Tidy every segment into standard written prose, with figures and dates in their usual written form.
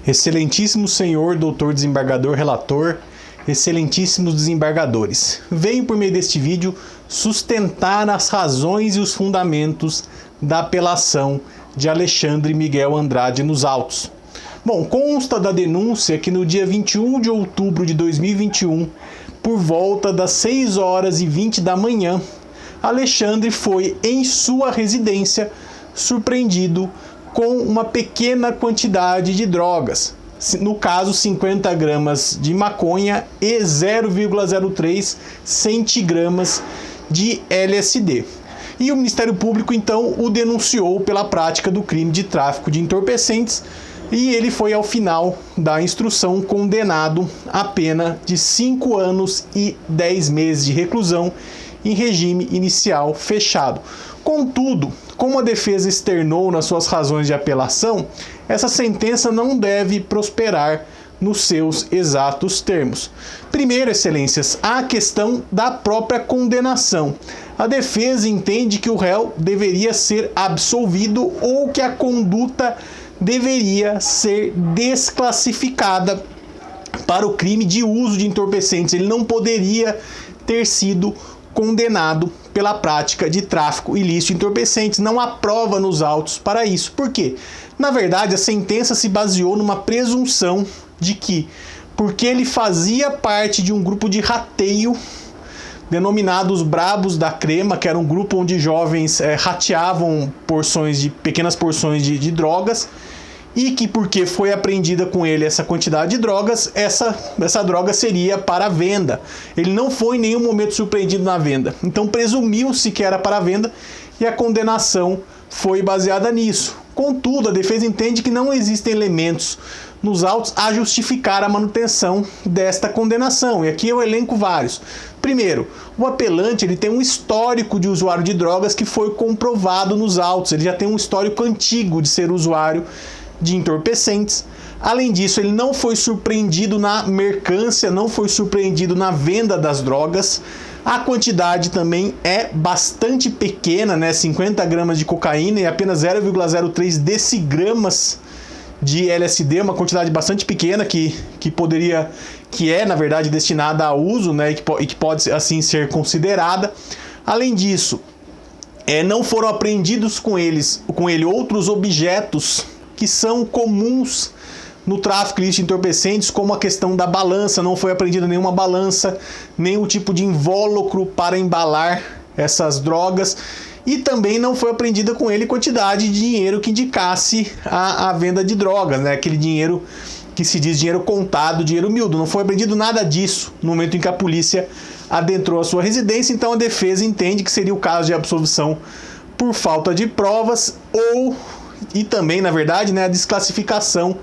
Excelentíssimo senhor doutor desembargador relator, excelentíssimos desembargadores, venho por meio deste vídeo sustentar as razões e os fundamentos da apelação de Alexandre Miguel Andrade nos autos. Bom, consta da denúncia que no dia 21 de outubro de 2021, por volta das 6h20 da manhã, Alexandre foi em sua residência surpreendido com uma pequena quantidade de drogas, no caso 50 gramas de maconha e 0,03 centigramas de LSD. E o Ministério Público então o denunciou pela prática do crime de tráfico de entorpecentes e ele foi ao final da instrução condenado à pena de 5 anos e 10 meses de reclusão em regime inicial fechado. Contudo, como a defesa externou nas suas razões de apelação, essa sentença não deve prosperar nos seus exatos termos. Primeiro, excelências, a questão da própria condenação. A defesa entende que o réu deveria ser absolvido ou que a conduta deveria ser desclassificada para o crime de uso de entorpecentes. Ele não poderia ter sido condenado pela prática de tráfico ilícito de entorpecentes. Não há prova nos autos para isso. Por quê? Na verdade, a sentença se baseou numa presunção de que, porque ele fazia parte de um grupo de rateio denominado os Brabos da Crema, que era um grupo onde jovens rateavam pequenas porções de drogas, e que porque foi apreendida com ele essa quantidade de drogas, essa droga seria para venda. Ele não foi em nenhum momento surpreendido na venda. Então presumiu-se que era para venda e a condenação foi baseada nisso. Contudo, a defesa entende que não existem elementos nos autos a justificar a manutenção desta condenação. E aqui eu elenco vários. Primeiro, o apelante ele tem um histórico de usuário de drogas que foi comprovado nos autos. Ele já tem um histórico antigo de ser usuário de entorpecentes. Além disso, ele não foi surpreendido na mercância, não foi surpreendido na venda das drogas. A quantidade também é bastante pequena, né? 50 gramas de cocaína e apenas 0,03 decigramas de LSD, uma quantidade bastante pequena que é na verdade destinada a uso, né? E que pode assim ser considerada. Além disso, não foram apreendidos com ele outros objetos que são comuns no tráfico ilícito de entorpecentes, como a questão da balança. Não foi apreendida nenhuma balança, nenhum tipo de invólucro para embalar essas drogas, e também não foi apreendida com ele quantidade de dinheiro que indicasse a venda de drogas, né? Aquele dinheiro que se diz dinheiro contado, dinheiro miúdo. Não foi apreendido nada disso no momento em que a polícia adentrou a sua residência. Então a defesa entende que seria o caso de absolvição por falta de provas e também, na verdade, né, a desclassificação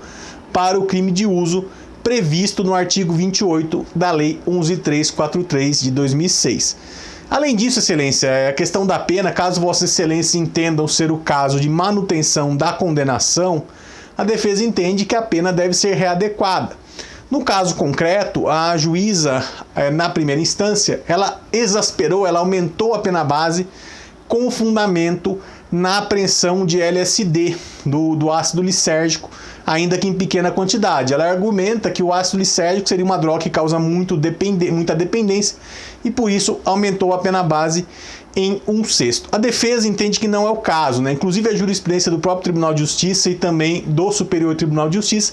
para o crime de uso previsto no artigo 28 da Lei 11.343 de 2006. Além disso, excelência, a questão da pena, caso vossas excelências entendam ser o caso de manutenção da condenação, a defesa entende que a pena deve ser readequada. No caso concreto, a juíza, na primeira instância, ela aumentou a pena base com o fundamento na apreensão de LSD, do ácido lisérgico, ainda que em pequena quantidade. Ela argumenta que o ácido lisérgico seria uma droga que causa muita dependência e por isso aumentou a pena base em 1/6. A defesa entende que não é o caso, né? Inclusive a jurisprudência do próprio Tribunal de Justiça e também do Superior Tribunal de Justiça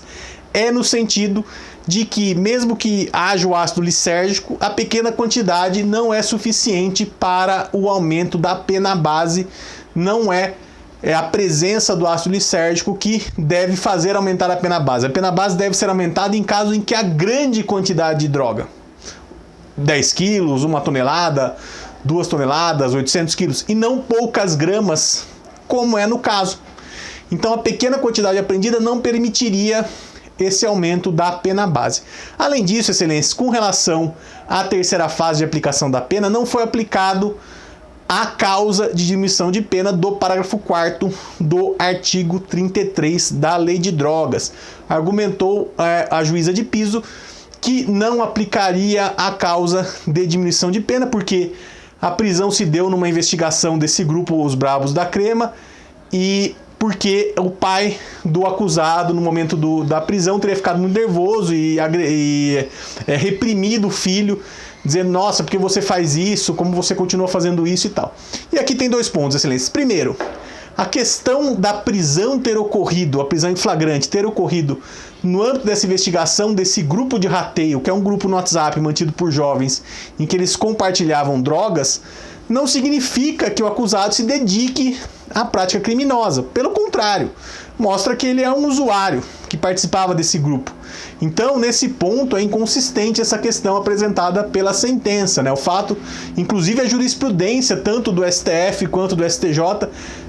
é no sentido de que, mesmo que haja o ácido lisérgico, a pequena quantidade não é suficiente para o aumento da pena base. Não é a presença do ácido lisérgico que deve fazer aumentar a pena base. A pena base deve ser aumentada em caso em que há grande quantidade de droga. 10 quilos, 1 tonelada, 2 toneladas, 800 quilos, e não poucas gramas, como é no caso. Então a pequena quantidade apreendida não permitiria esse aumento da pena base. Além disso, excelências, com relação à terceira fase de aplicação da pena, não foi aplicado a causa de diminuição de pena do parágrafo 4º do artigo 33 da Lei de Drogas. Argumentou a juíza de piso que não aplicaria a causa de diminuição de pena, porque a prisão se deu numa investigação desse grupo, os Brabos da Crema, e porque o pai do acusado, no momento da prisão, teria ficado muito nervoso e reprimido o filho, dizendo, nossa, porque você faz isso, como você continua fazendo isso e tal. E aqui tem 2 pontos, excelência. Primeiro, a questão da prisão ter ocorrido, a prisão em flagrante ter ocorrido no âmbito dessa investigação desse grupo de rateio, que é um grupo no WhatsApp mantido por jovens, em que eles compartilhavam drogas, não significa que o acusado se dedique à prática criminosa. Pelo contrário, mostra que ele é um usuário que participava desse grupo. Então, nesse ponto, é inconsistente essa questão apresentada pela sentença, né? O fato, inclusive a jurisprudência, tanto do STF quanto do STJ,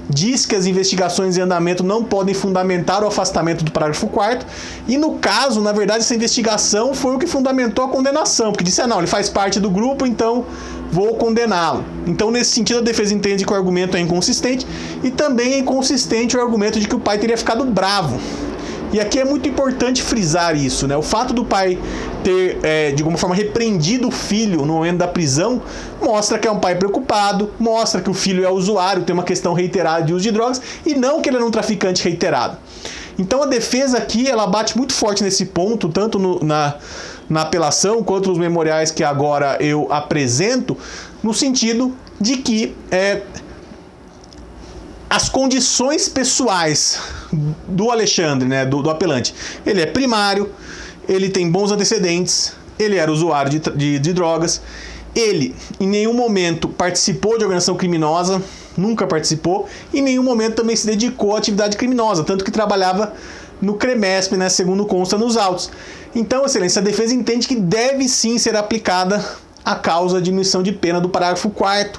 diz que as investigações em andamento não podem fundamentar o afastamento do parágrafo 4º, e no caso, na verdade, essa investigação foi o que fundamentou a condenação, porque disse, não, ele faz parte do grupo, então vou condená-lo. Então, nesse sentido, a defesa entende que o argumento é inconsistente, e também é inconsistente o argumento de que o pai teria ficado bravo. E aqui é muito importante frisar isso, né? O fato do pai ter, de alguma forma, repreendido o filho no momento da prisão, mostra que é um pai preocupado, mostra que o filho é usuário, tem uma questão reiterada de uso de drogas, e não que ele é um traficante reiterado. Então a defesa aqui, ela bate muito forte nesse ponto, tanto na apelação, quanto nos memoriais que agora eu apresento, no sentido de que as condições pessoais do Alexandre, né, do apelante, ele é primário, ele tem bons antecedentes, ele era usuário de drogas, ele em nenhum momento participou de organização criminosa, nunca participou, e em nenhum momento também se dedicou à atividade criminosa, tanto que trabalhava no CREMESP, né, segundo consta nos autos. Então, excelência, a defesa entende que deve sim ser aplicada a causa de diminuição de pena do parágrafo 4º,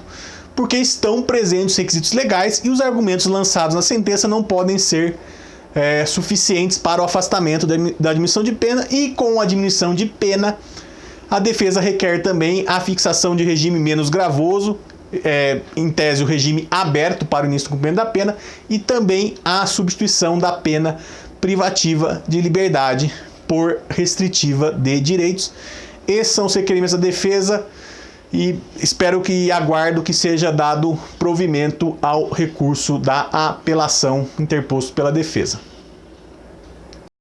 porque estão presentes os requisitos legais e os argumentos lançados na sentença não podem ser suficientes para o afastamento da diminuição de pena, e com a diminuição de pena, a defesa requer também a fixação de regime menos gravoso, em tese o regime aberto para o início do cumprimento da pena, e também a substituição da pena privativa de liberdade por restritiva de direitos. Esses são os requerimentos da defesa, e espero que aguardo que seja dado provimento ao recurso da apelação interposto pela defesa.